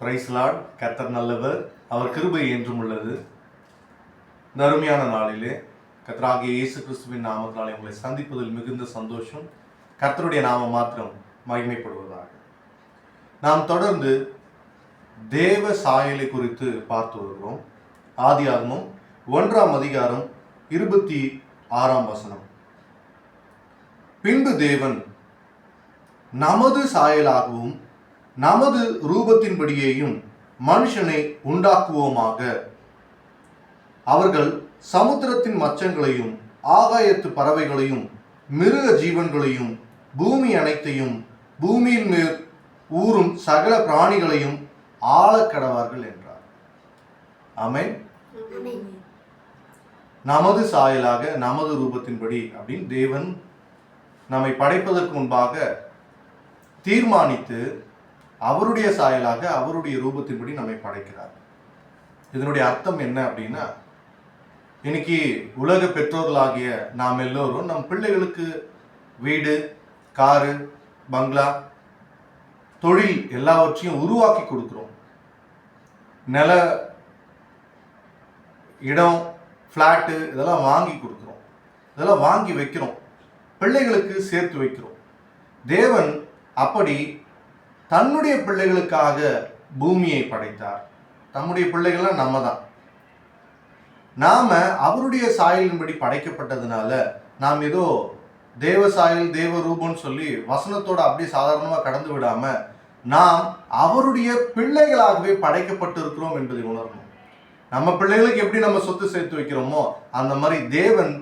Price Lord. கர்த்தர் நல்லவர், அவர் கிருபை என்றும் உள்ளது. இந்த அருமையான நாளிலே கர்த்தராகிய இயேசு கிறிஸ்துவின் நாமத்தினாலே உங்களை சந்திப்பதில் மிகுந்த சந்தோஷம். கர்த்தருடைய நாமம் மாத்திரம் மகிமைப்படுவதாக. நாம் தொடர்ந்து தேவ சாயலை குறித்து பார்த்து வருகிறோம். ஆதியாகமம் 1ஆம் அதிகாரம் 26ஆம் வசனம். பின்பு தேவன் நமது சாயலாகவும் நமது ரூபத்தின்படியேயும் மனுஷனை உண்டாக்குவோமாக, அவர்கள் சமுத்திரத்தின் மச்சங்களையும் ஆகாயத்து பறவைகளையும் மிருக ஜீவன்களையும் பூமி அனைத்தையும் பூமியின் மேல் ஊறும் சகல பிராணிகளையும் ஆளக்கடவார்கள் என்றார். ஆமென். நமது சாயலாக நமது ரூபத்தின்படி அப்படின்னு தேவன் நம்மை படைப்பதற்கு முன்பாக தீர்மானித்து அவருடைய சாயலாக அவருடைய ரூபத்தின்படி நம்மை படைக்கிறார். இதனுடைய அர்த்தம் என்ன அப்படின்னா, இன்னைக்கு உலக பெற்றோர்களாகிய நாம் எல்லோரும் நம் பிள்ளைகளுக்கு வீடு, காரு, பங்களா, தொழில் எல்லாவற்றையும் உருவாக்கி கொடுக்கிறோம். நில, இடம், ஃப்ளாட்டு இதெல்லாம் வாங்கி கொடுக்குறோம். இதெல்லாம் வாங்கி வைக்கிறோம், பிள்ளைகளுக்கு சேர்த்து வைக்கிறோம். தேவன் அப்படி தன்னுடைய பிள்ளைகளுக்காக பூமியை படைத்தார். தம்முடைய பிள்ளைகள்லாம் நம்ம தான். நாம அவருடைய சாயலின்படி படைக்கப்பட்டதுனால நாம் ஏதோ தேவ சாயல் தேவ ரூபம்னு சொல்லி வசனத்தோட அப்படியே சாதாரணமாக கடந்து விடாம நாம் அவருடைய பிள்ளைகளாகவே படைக்கப்பட்டு இருக்கிறோம் என்பதை உணரணும். நம்ம பிள்ளைகளுக்கு எப்படி நம்ம சொத்து சேர்த்து வைக்கிறோமோ அந்த மாதிரி தேவன்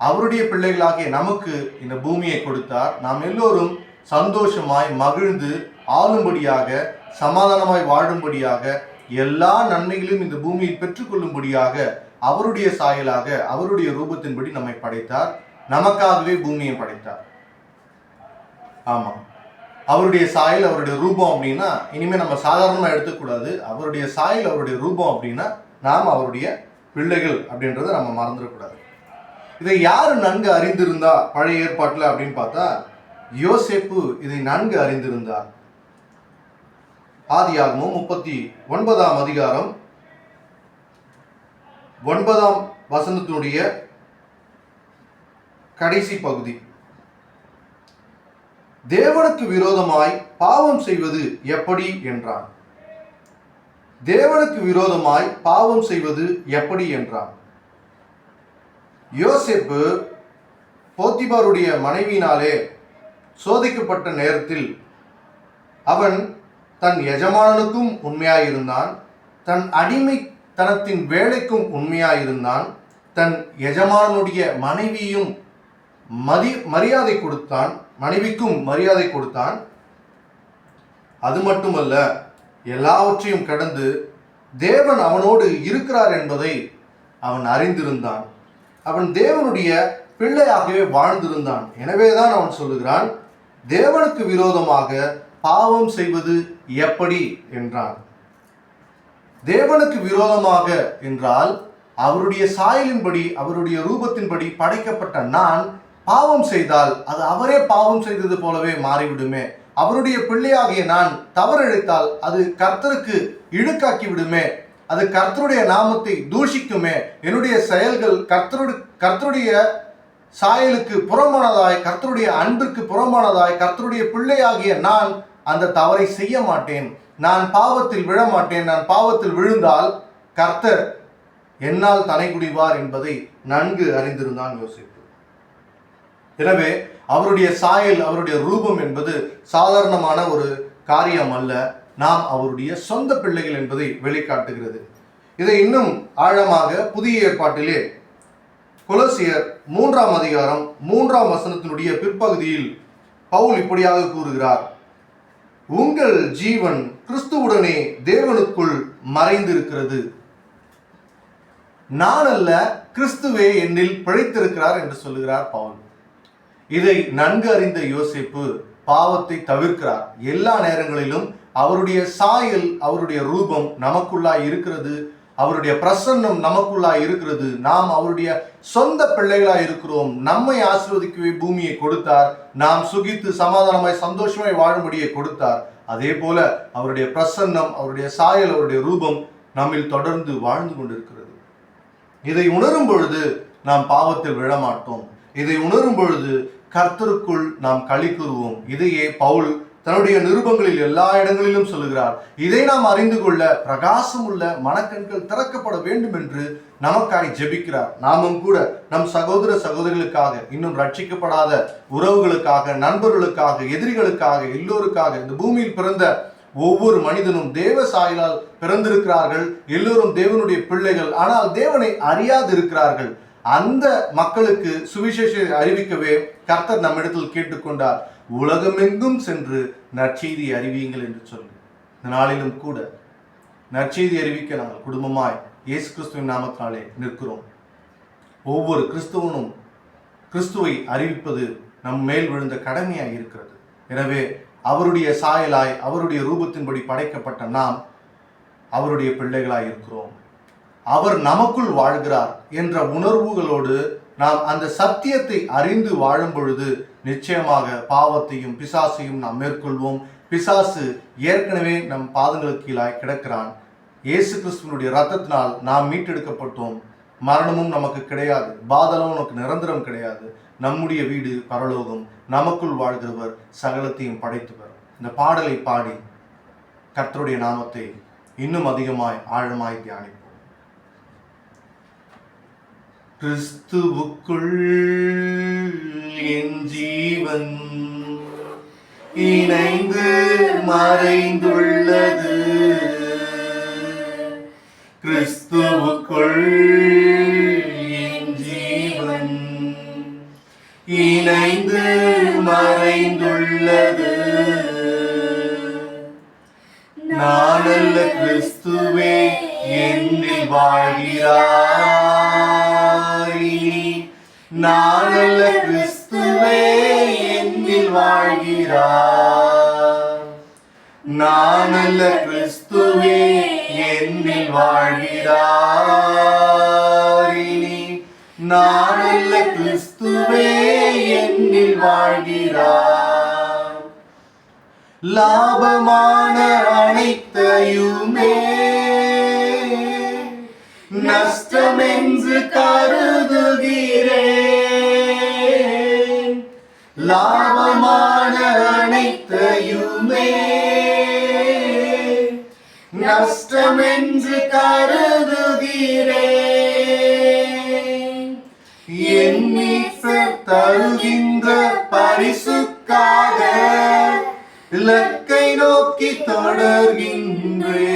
அவருடைய பிள்ளைகளாகிய நமக்கு இந்த பூமியை கொடுத்தார். நாம் எல்லோரும் சந்தோஷமாய் மகிழ்ந்து ஆளும்படியாக, சமாதானமாய் வாழும்படியாக, எல்லா நன்மைகளையும் இந்த பூமியில் பெற்றுக்கொள்ளும்படியாக அவருடைய சாயலாக அவருடைய ரூபத்தின்படி நம்மை படைத்தார். நமக்காகவே பூமியை படைத்தார். ஆமா, அவருடைய சாயல் அவருடைய ரூபம் அப்படின்னா இனிமே நம்ம சாதாரணமா எடுத்துக்கூடாது. அவருடைய சாயல் அவருடைய ரூபம் அப்படின்னா நாம் அவருடைய பிள்ளைகள் அப்படின்றத நம்ம மறந்துடக்கூடாது. இதை யாரு நன்கு அறிந்திருந்தா பழைய ஏற்பாட்டில் அப்படின்னு பார்த்தா யோசேப்பு இதை நன்கு அறிந்திருந்தார். ஆதியாகமம் 39ஆம் அதிகாரம் 9ஆம் வசனத்தினுடைய கடைசி பகுதி. தேவனுக்கு விரோதமாய் பாவம் செய்வது எப்படி என்றான். தேவனுக்கு விரோதமாய் பாவம் செய்வது எப்படி என்றான். யோசேப்பு போத்திபாருடைய மனைவியினாலே சோதிக்கப்பட்ட நேரத்தில் அவன் தன் எஜமானனுக்கும் உண்மையாயிருந்தான், தன் அடிமைத்தனத்தின் வேலைக்கும் உண்மையாயிருந்தான், தன் எஜமானனுடைய மனைவியும் மரியாதை கொடுத்தான், மனைவிக்கும் மரியாதை கொடுத்தான். அது மட்டுமல்ல, எல்லாவற்றையும் கடந்து தேவன் அவனோடு இருக்கிறார் என்பதை அவன் அறிந்திருந்தான். அவன் தேவனுடைய பிள்ளையாகவே வாழ்ந்திருந்தான். எனவேதான் அவன் சொல்லுகிறான், தேவனுக்கு விரோதமாக பாவம் செய்வது எப்படி என்றான். தேவனுக்கு விரோதமாக என்றால் அவருடைய சாயலின்படி அவருடைய ரூபத்தின்படி படைக்கப்பட்ட நான் பாவம் செய்தால் அது அவரே பாவம் செய்தது போலவே மாறிவிடுமே. அவருடைய பிள்ளையாகிய நான் தவறிழைத்தால் அது கர்த்தருக்கு இழுக்காக்கி விடுமே. அது கர்த்தருடைய நாமத்தை தூஷிக்குமே. என்னுடைய செயல்கள் கர்த்தருடைய சாயலுக்கு புறமானதாய், கர்த்தருடைய அன்பிற்கு புறமானதாய், கர்த்தருடைய பிள்ளையாகிய நான் அந்த தவறை செய்ய மாட்டேன். நான் பாவத்தில் விழ மாட்டேன். நான் பாவத்தில் விழுந்தால் கர்த்தர் என்னால் தலை குடிவார் என்பதை நன்கு அறிந்திருந்தான் யோசிப்பு. எனவே அவருடைய சாயல் அவருடைய ரூபம் என்பது சாதாரணமான ஒரு காரியம் அல்ல. நாம் அவருடைய சொந்த பிள்ளைகள் என்பதை வெளிக்காட்டுகிறது. இதை இன்னும் ஆழமாக புதிய ஏற்பாட்டிலே கொலோசியர் 3ஆம் அதிகாரம் 3ஆம் வசனத்தினுடைய பிற்பகுதியில் பவுல் இப்படியாக கூறுகிறார். உங்கள் ஜீவன் கிறிஸ்துவுடனே தேவனுக்குள் மறைந்திருக்கிறது. நான் அல்ல, கிறிஸ்துவே என்னில் பிழைத்திருக்கிறார் என்று சொல்லுகிறார் பவுல். இதை நன்கு அறிந்த யோசேப்பு பாவத்தை தவிர்க்கிறார். எல்லா நேரங்களிலும் அவருடைய சாயல் அவருடைய ரூபம் நமக்குள்ளாய் இருக்கிறது. அவருடைய பிரசன்னம் நமக்குள்ளாய் இருக்கிறது. நாம் அவருடைய சொந்த பிள்ளைகளாய் இருக்கிறோம். நம்மை ஆசீர்வதிக்கவே பூமியை கொடுத்தார். நாம் சுகித்து சமாதானமாய் சந்தோஷமாய் வாழும்படியை கொடுத்தார். அதே போல அவருடைய பிரசன்னம், அவருடைய சாயல், அவருடைய ரூபம் நம்மில் தொடர்ந்து வாழ்ந்து கொண்டிருக்கிறது. இதை உணரும் பொழுது நாம் பாவத்தில் விழமாட்டோம். இதை உணரும் பொழுது கர்த்தருக்குள் நாம் களி கூறுவோம். இதையே பவுல் தன்னுடைய நிருபங்களில் எல்லா இடங்களிலும் சொல்லுகிறார். இதை நாம் அறிந்து கொள்ள பிரகாசம் உள்ள மனக்கண்கள் திறக்கப்பட வேண்டும் என்று நமக்காய் ஜெபிக்கிறார். நாமும் கூட நம் சகோதர சகோதரிகளுக்காக, இன்னும் ரட்சிக்கப்படாத உறவுகளுக்காக, நண்பர்களுக்காக, எதிரிகளுக்காக, எல்லோருக்காக, இந்த பூமியில் பிறந்த ஒவ்வொரு மனிதனும் தேவ சாயலால் பிறந்திருக்கிறார்கள். எல்லோரும் தேவனுடைய பிள்ளைகள். ஆனால் தேவனை அறியாது இருக்கிறார்கள். அந்த மக்களுக்கு சுவிசேஷத்தை அறிவிக்கவே கர்த்தர் நம்மிடத்தில் கேட்டுக்கொண்டார். உலகமெங்கும் சென்று நற்செய்தி அறிவியுங்கள் என்று சொல்லி, இந்த நாளிலும் கூட நற்செய்தி அறிவிக்க நாங்கள் குடும்பமாய் இயேசு கிறிஸ்துவின் நாமத்தினாலே நிற்கிறோம். ஒவ்வொரு கிறிஸ்துவனும் கிறிஸ்துவை அறிவிப்பது நம் மேல் விழுந்த கடமையாய் இருக்கிறது. எனவே அவருடைய சாயலாய், அவருடைய ரூபத்தின்படி படைக்கப்பட்ட நாம் அவருடைய பிள்ளைகளாய் இருக்கிறோம். அவர் நமக்குள் வாழ்கிறார் என்ற உணர்வுகளோடு நாம் அந்த சத்தியத்தை அறிந்து வாழும் பொழுது நிச்சயமாக பாவத்தையும் பிசாசையும் நாம் மேற்கொள்வோம். பிசாசு ஏற்கனவே நம் பாதங்களுக்கு கீழாய் கிடக்கிறான். இயேசு கிறிஸ்துவனுடைய இரத்தத்தினால் நாம் மீட்டெடுக்கப்பட்டோம். மரணமும் நமக்கு கிடையாது, பாதாளமும் நமக்கு நிரந்தரம் கிடையாது. நம்முடைய வீடு பரலோகம். நமக்குள் வாழ்கிறவர் சகலத்தையும் படைத்தவர். இந்த பாடலை பாடி கர்த்தருடைய நாமத்தை இன்னும் அதிகமாய் ஆழமாய் தியானிப்போம். கிறிஸ்துவுக்குள் என் ஜீவன் இணைந்து மறைந்துள்ளது. கிறிஸ்துவுக்குள் என் ஜீவன் இணைந்து மறைந்துள்ளது. நானல்ல கிறிஸ்துவே என்னில் வாழ்கிறார். நானல்ல கிறிஸ்துவே என்னில் வாழ்கிறார். நானல்ல கிறிஸ்துவே என்னில் வாழ்கிறார். நானல்ல கிறிஸ்துவே என்னில் வாழ்கிறார். லாபமான அனைத்தையுமே நஷ்டமென்று கருதுகிறேன். லாபமான அனைத்தையுமே நஷ்டமென்று கருதுகிறேன். என் மீட்பர் தருகின்ற பரிசுக்காக இலக்கை நோக்கி தொடர்கின்றேன்.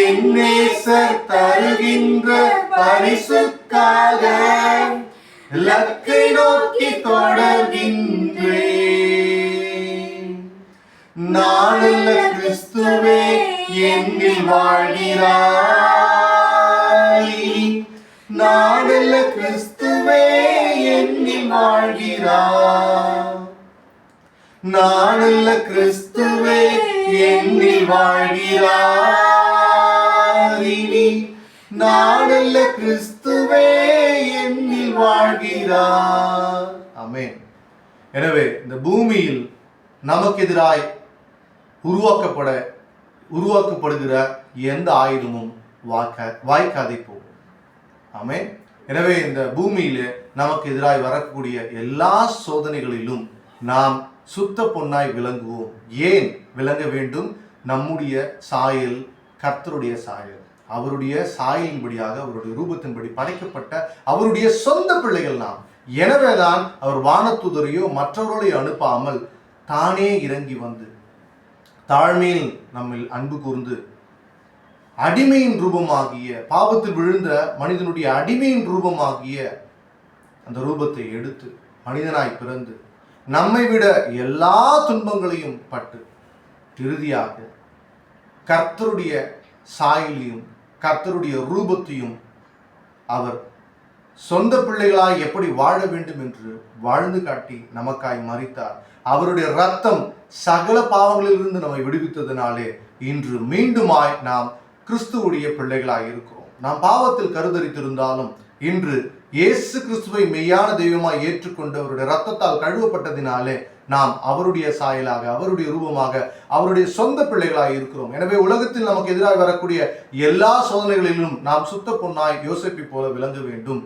என் நேசர் தருகின்ற பரிசுக்காக இலக்கை நோக்கி தொடர்கின்றேன். நானல்ல கிறிஸ்துவே என்னில் வாழ்கிறாய். நானல்ல கிறிஸ்துவே என்னில் வாழ்கிறாய். நானல்ல கிறிஸ்துவே என்னில் வாழ்கிறாய். நானல்ல கிறிஸ்துவே என்னில் வாழ்கிறார். ஆமென். எனவே இந்த பூமியில் நமக்கு எதிராய் உருவாக்கப்படுகிற எந்த ஆயுதமும் வாய்க்காதை போகும். ஆமென். எனவே இந்த பூமியிலே நமக்கு எதிராய் வரக்கூடிய எல்லா சோதனைகளிலும் நாம் சுத்த பொன்னாய் விளங்குவோம். ஏன் விளங்க வேண்டும்? நம்முடைய சாயல் கர்த்தருடைய சாயல். அவருடைய சாயலின்படியாக, அவருடைய ரூபத்தின்படி படைக்கப்பட்ட அவருடைய சொந்த பிள்ளைகள் நாம். எனவேதான் அவர் வானதூதரையோ மற்றவர்களையோ அனுப்பாமல் தானே இறங்கி வந்து தாழ்மையில் நம்மில் அன்பு கூர்ந்து அடிமையின் ரூபமாகிய, பாவத்தில் விழுந்த மனிதனுடைய அடிமையின் ரூபமாகிய அந்த ரூபத்தை எடுத்து மனிதனாய் பிறந்து நம்மை விட எல்லா துன்பங்களையும் பட்டு இறுதியாக கர்த்தருடைய சாயலையும் கர்த்தருடைய ரூபத்தையும் அவர் சொந்த பிள்ளைகளாய் எப்படி வாழ வேண்டும் என்று வாழ்ந்து காட்டி நமக்காய் மரித்தார். அவருடைய இரத்தம் சகல பாவங்களிலிருந்து நம்மை விடுவித்ததினாலே இன்று மீண்டுமாய் நாம் கிறிஸ்துவுடைய பிள்ளைகளாய் இருக்கிறோம். நாம் பாவத்தில் கருதரித்திருந்தாலும் இன்று இயேசு கிறிஸ்துவை மெய்யான தெய்வமாய் ஏற்றுக்கொண்டு அவருடைய இரத்தத்தால் கழுவப்பட்டதினாலே நாம் அவருடைய சாயலாக, அவருடைய ரூபமாக, அவருடைய சொந்த பிள்ளைகளாக இருக்கிறோம். எனவே உலகத்தில் நமக்கு எதிராக வரக்கூடிய எல்லா சோதனைகளிலும் நாம் சுத்த பொன்னாய் யோசேப்பை போல விளங்க வேண்டும்.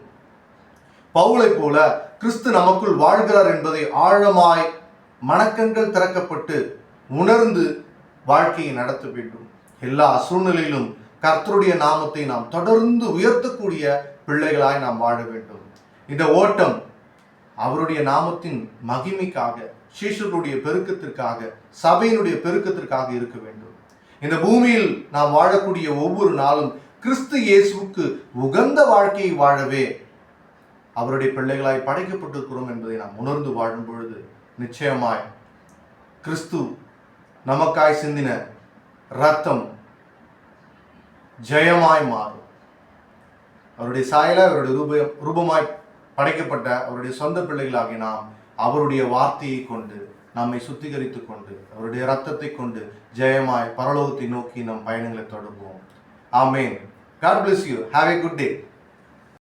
பவுலை போல கிறிஸ்து நமக்குள் வாழ்கிறார் என்பதை ஆழமாய் மனக்கண்கள் திறக்கப்பட்டு உணர்ந்து வாழ்க்கையை நடத்த வேண்டும். எல்லா சூழ்நிலையிலும் கர்த்தருடைய நாமத்தை நாம் தொடர்ந்து உயர்த்தக்கூடிய பிள்ளைகளாய் நாம் வாழ வேண்டும். இந்த ஓட்டம் அவருடைய நாமத்தின் மகிமைக்காக, சீஷர்களுடைய பெருக்கத்திற்காக, சபையினுடைய பெருக்கத்திற்காக இருக்க வேண்டும். இந்த பூமியில் நாம் வாழக்கூடிய ஒவ்வொரு நாளும் கிறிஸ்து இயேசுவுக்கு உகந்த வாழ்க்கையை வாழவே அவருடைய பிள்ளைகளாய் படைக்கப்பட்டிருக்கிறோம் என்பதை நாம் உணர்ந்து வாழும் பொழுது நிச்சயமாய் கிறிஸ்து நமக்காய் சிந்தின இரத்தம் ஜெயமாய் மாறும். அவருடைய சாயல, அவருடைய ரூபமாய் படைக்கப்பட்ட அவருடைய சொந்த பிள்ளைகளாகி நாம் அவருடைய வார்த்தையை கொண்டு நம்மை சுத்திகரித்து கொண்டு அவருடைய இரத்தத்தை கொண்டு ஜெயமாய் பரலோகத்தை நோக்கி நம் பயணங்களை தொடர்வோம். ஆமென். God bless you. Have a good day.